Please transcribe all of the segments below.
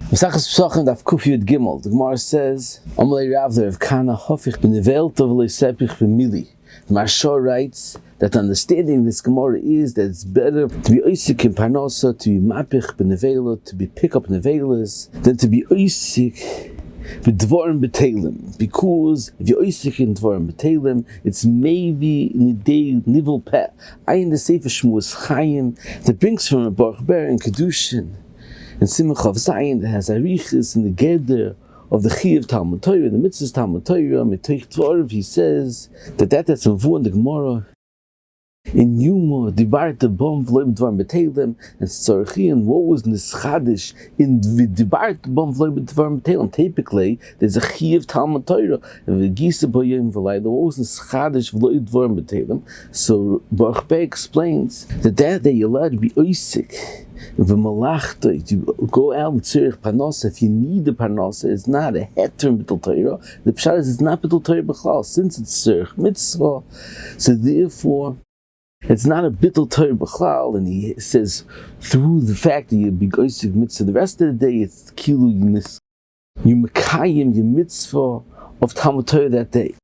Pesachim daf Kuf Yud Gimel. The Gemara says, "Amalei Rav Lev Kana Hofich b'Nevel Tov Leisepich b'Mili." The Marshal writes that understanding this Gemara is that it's better to be oisik in Parnasa, to be mapich b'Nevela, to be pick up nevelas, than to be oisik b'Dvarim b'Telim. Because if you're oisik in Dvarim b'Telim, it's maybe nidei nivel peh. In the Sefer Shmuas Chaim that brings from a Baruch Ber and Kedushin. And Simach of Zion that has Arichis in the Geder of the Chi of Talmud Torah, the Mitzvahs Talmud Torah, Mitoich Tvorov, he says that's Mavu in the Gemara. In Yuma, Dibar the Bom Vloim Dvar Metelem, and Tzorchi, and what was Nischadish in Dibar the Bom Vloim Dvar Metelem? Typically, there's a Chi of Talmud Torah, and the Gisa Boyim V'lai, there was Nischadish Vloim Dvar Metelem. So Baruch Bey explains that you're allowed to be Oisik. To go out with Tzurich Parnasa, if you need the Parnasa, it's not a heter B'tul Torah. The Pshat is it's not B'tul Torah B'chlal, since it's Tzurich Mitzvah. So therefore, it's not a B'tul Torah B'chlal, and he says, through the fact that you be Goysik Mitzvah, the rest of the day, it's Kilu Yunis. You Mekayim, your Mitzvah of Talmud Torah that day.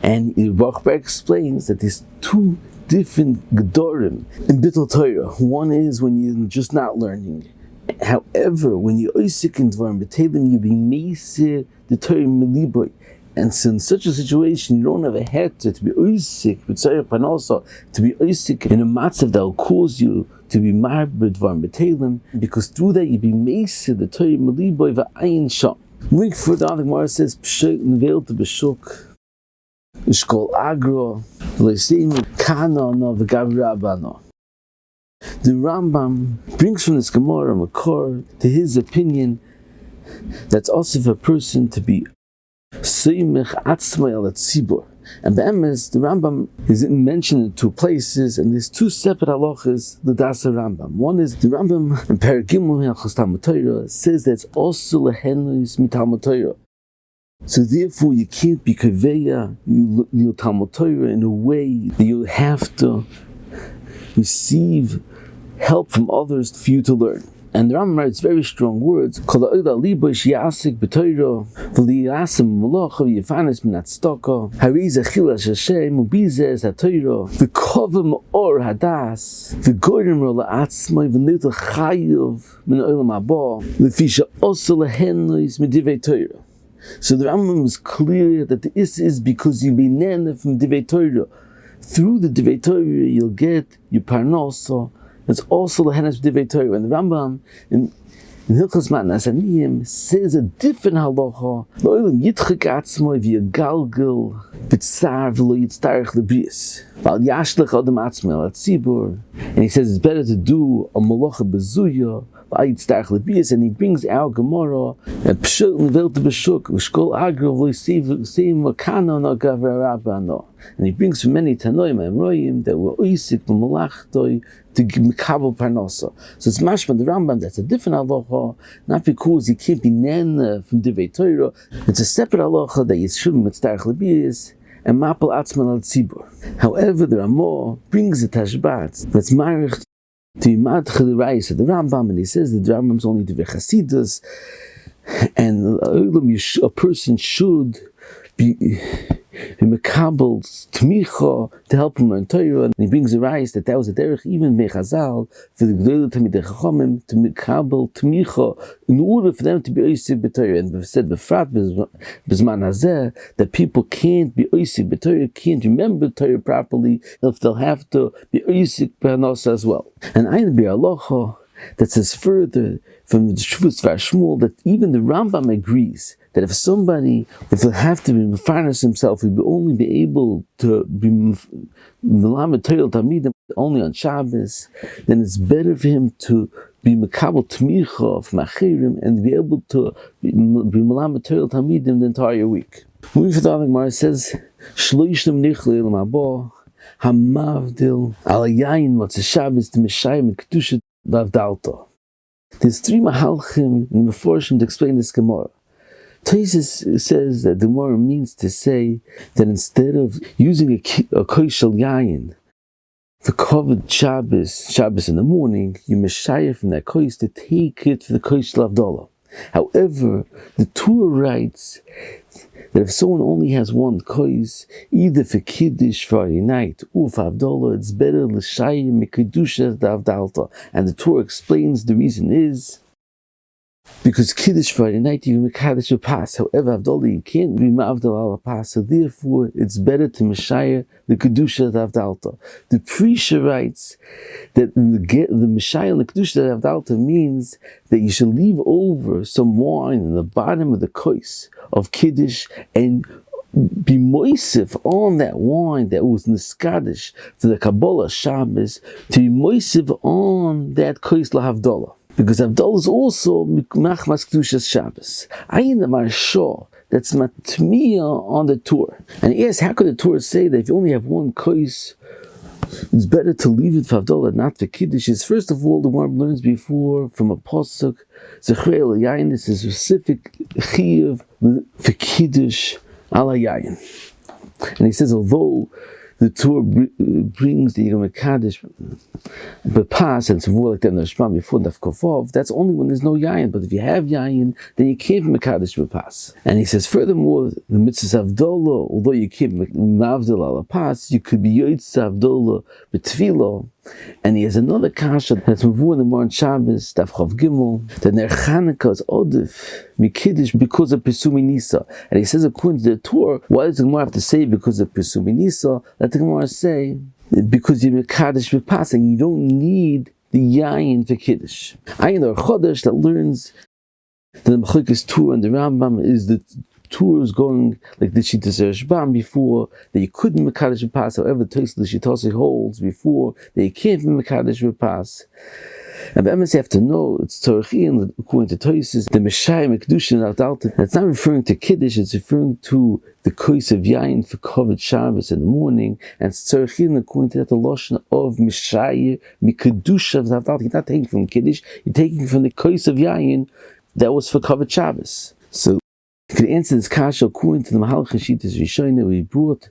And Baruch Ber explains that there's two different gedorim in B'tul Torah. One is when you're just not learning. However, when you're oisik in Dvarim B'Telim, you're being meisir the Torah Meliboy. And so in such a situation, you don't have a heter to be oisik with Tzorech Parnasa, to be oisik in a matzav that will cause you to be marber Dvarim B'Telim, because through that you be meisir the Torah Meliboy v'ayin sham. Moving further on, the Gemara says, P'shek nevel to b'shuk. Ishkol agro, le'seim kana no v'gavrabano. The Rambam brings from this Gemara Makor to his opinion that's also for a person to be seimich atzmai al tzibur. And be'emes, the Rambam is mentioned in two places, and there's two separate halachas the Dasa Rambam. One is the Rambam in Paragimul Hilchos Talmud Torah says that it's also lehenos mitalmud Torah. So therefore, you can't be kaveya your Talmud Torah in a way that you have to receive help from others for you to learn. And the Rambam writes very strong words. So the Rambam is clear that this is because you be nene from Divei Torah. Through the Divei Torah, you'll get your Parnasa. It's also the Henes Divei Torah. And the Rambam in Hilchos Matnas Aniyim says a different halacha. Lo'olim yitchik atzmoi v'yagalgil b'tzar v'lo yitztarech l'bris. Val yashlech adam atzmoi al tzibur. And he says it's better to do a malacha bezuya. And he brings our Gemara and he brings from many Tanoim and Royim that were oisik b'malachtoi to mekabel parnasa. So it's mashma the Rambam that's a different halacha, not because you can't be nen from Divei Torah. It's a separate halacha that you shouldn't mitzdarech lebiyis and mapel atzman al tzibur. However, the Ramah brings a tashbat that's marich to Yimad the Rambam, and he says that the Rambam is only the Chasidus, and a person should be mekabel tmicha to help him learn Torah. And he brings a rise that was a derech even mechazal for the Gdolei Talmidei Chachamim to mekabel tmicha in order for them to be oisik b'Torah. And we've said b'frat b'zman hazeh that people can't be oisik b'Torah, can't remember Torah properly if they'll have to be oisik b'Hanos as well. And Ein B'Halacha that says further from the Shuvas Shmuel that even the Rambam agrees that if he'll have to be mefarnas himself, he'll only be able to be melamed Torah Talmidim only on Shabbos, then it's better for him to be mekabel tmicha from achirim and be able to be melamed Torah Talmidim the entire week. Moving for the Gemara says, Shloishim nichle elam haba hamavdil al yayin what's a Shabbos to mishayim kedusha davdalta. There's three mahalchim in the Meforshim to explain this Gemara. Taisus says that the Gemara means to say that instead of using a koishel yayin for covered Shabbos in the morning, you meshayah from that koish to take it for the koishel avdallah. However, the Torah writes that if someone only has one kois, either for Kiddush Friday night or for Havdalah, it's better l'shayir mikudusha d'Havdalta. And the Torah explains the reason is because Kiddush Friday night you mekadesh will pass. However, Havdalah you can't be ma'avdal al pass. So therefore, it's better to meshayir the kedusha d'Havdalta. The Prisha writes that the meshayir the kedusha d'Havdalta means that you should leave over some wine in the bottom of the kois of Kiddush and be moisif on that wine that was niskadish to the Kabbalah Shabbos, to be moisif on that kois lahavdalah. Because Havdalah is also machmas kedushas Shabbos. Ayin the Marsha that's matmiya on the Torah. And he asks, how could the Torah say that if you only have one kois, it's better to leave it for Havdalah, not for Kiddush? First of all, the one learns before from a pasuk, Zechrei el yayin, this is a specific chiyuv for Kiddush al yayin. And he says, although the Torah brings the Yom Kaddish Bepas and Savur like that in the Shema before Daf Kofov, that's only when there's no Yayin. But if you have Yayin, then you can't be Mekadesh Bepas. And he says, furthermore, the Mitzvah Havdalah, although you can't be Mavdil al Pas, you could be Yotz Havdalah B'Tfilah. And he has another kasha that's Mavur in the Morning Shabbos, Daf Chav Gimel, that Ner Chanukah is Odif Mikiddush because of Pesumi Nisa. And he says, according to the Torah, why does the Gemara have to say because of Pesumi Nisa? Let the Gemara say, because you're Mekadesh B'Pas and you don't need the Yayin for Kiddush. Ayin or Chodesh that learns that the Machlokes Torah and the Rambam is that Torah is going like the Shittas Rashbam before that you couldn't Mekadesh B'Pas. However, the Shittas holds before that you can't be Mekadesh B'Pas. And the you have to know it's torah, according to Tosis, the Meshayim Kedushin Havdalta. That's not referring to Kiddush; it's referring to the kois of yayin for covered Shabbos in the morning. And it's torah, according to that, the lashon of Meshayim Kedushin Havdalta. You're not taking from Kiddush; you're taking from the kois of yayin that was for covered Shabbos. So you could answer this kasha according to the Mahalach Shittas Rishayna we brought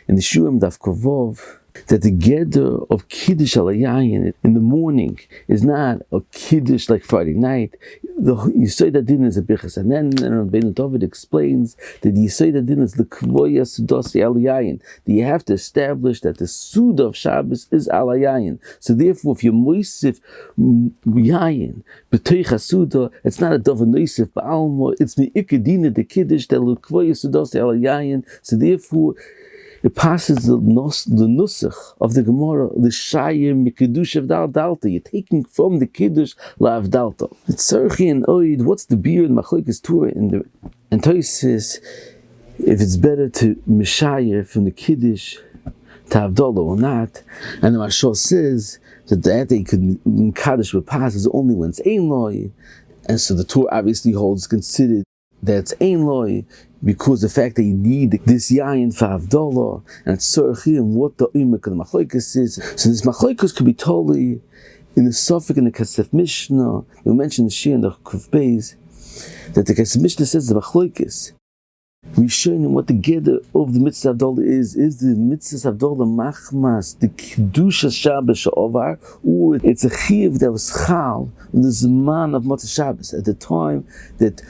in the Shurim Daf Kovov, that the gather of Kiddush al Yayin in the morning is not a Kiddush like Friday night. The Yisod Adin is a Birchas. And then Rabbeinu David explains that the Yisod Adin is the Kvoya Sudasi al Yayin. That you have to establish that the Suda of Shabbos is al Yayin. So therefore, if you're Moisif Yayin, B'toich Suda, it's not a Dava Noisif Ba'alma, it's Me'ikadina the Kiddush, that the Kvoya Sudasi al Yayin. So therefore, it passes the nusach of the Gemara, the Shayir Mikiddush Havdalta. You're taking from the Kiddush La Havdalta. It's Tzarchi and Oid. What's the beer in Machlokes Torah and Tosis says if it's better to Meshayir from the Kiddush to Havdalah or not. And the Mashal says that you could Kaddish with pass is only when it's Ein Loy. And so the Torah obviously holds considered that's Ein Loy, because the fact that you need this yayin for Havdalah and tzorchi and what the imek of the machlokes is. So this machlokes could be totally in the Suffolk and the Kesef Mishnah. We mentioned the Shir and the Kuf Beis that the Kesef Mishnah says the machlokes. We show him what the gather of the mitzvah Havdalah is the mitzvah Havdalah machmas, the kedusha Shabbos sha'ovar, or it's a chiv that was chal in the zman of Motzei Shabbos. At the time that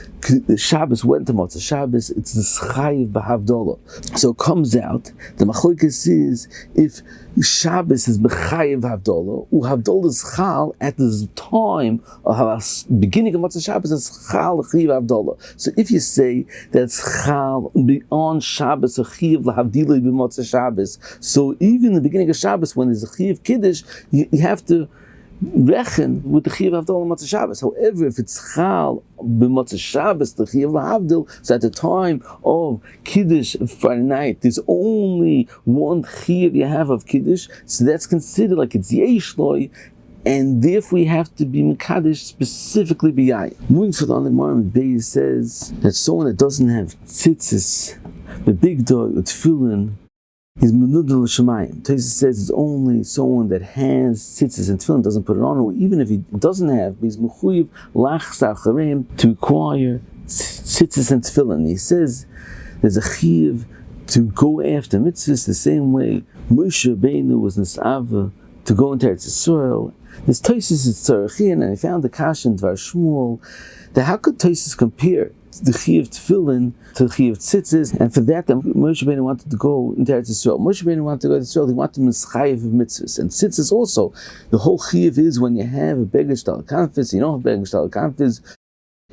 Shabbos went to Motzei Shabbos, it's the chayiv b'Havdalah. So it comes out, the machlokes is if Shabbos is b'chayiv Havdalah, or Havdalah is chal at the time of beginning of Motzei Shabbos, it's chal chiv Havdalah. So if you say that's chal beyond Shabbos, a chiv lahavdilai b'motzei Shabbos. So even in the beginning of Shabbos, when there's a chiv kiddush, you have to reckon with the chiv havdalah motzei Shabbos. However, if it's chal b'motzei Shabbos, the chiv lahavdil, so at the time of kiddush Friday night, there's only one chiv you have of kiddush, so that's considered like it's yesh loy. And therefore, you have to be Mekadesh specifically b'yayin. Moving for the Gemara Beis says that someone that doesn't have tzitzis, the big dog with tefillin, is menudel l'shamayim. Tosis says it's only someone that has tzitzis and tefillin doesn't put it on, or even if he doesn't have, he's mechuyev lachsar charem to acquire tzitzis and tefillin. He says there's a chiv to go after mitzvahs the same way Moshe Rabbeinu was nisava to go into Eretz Yisrael. This Tosis is Tzarachin, and I found the Kasha in Dvar Shmuel, that how could Tosis compare the Chiyuv Tefillin to the Chiyuv Tzitzis? And for that, Moshe Rabbeinu wanted to go into Eretz Yisrael. Moshe Rabbeinu wanted to go to Israel. He wanted to Mischayev of mitzvahs. And Tzitzis also, the whole Chiyuv is when you have a Beged Shtal Kanfis, you don't have Beged Shtal Kanfis,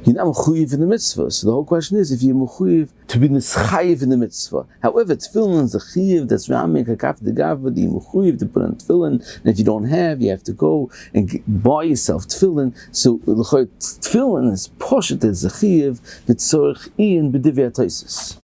you're not mechuyev in the mitzvah. So the whole question is, if you're mechuyev to be nischayev in the mitzvah. However, tefillin is a chiyev that's ramek hakaf de gavah. You're mechuyev to put on tefillin, and if you don't have, you have to go and buy yourself tefillin. So tefillin is poshet as a chiyev v'tzorich in b'divya toises.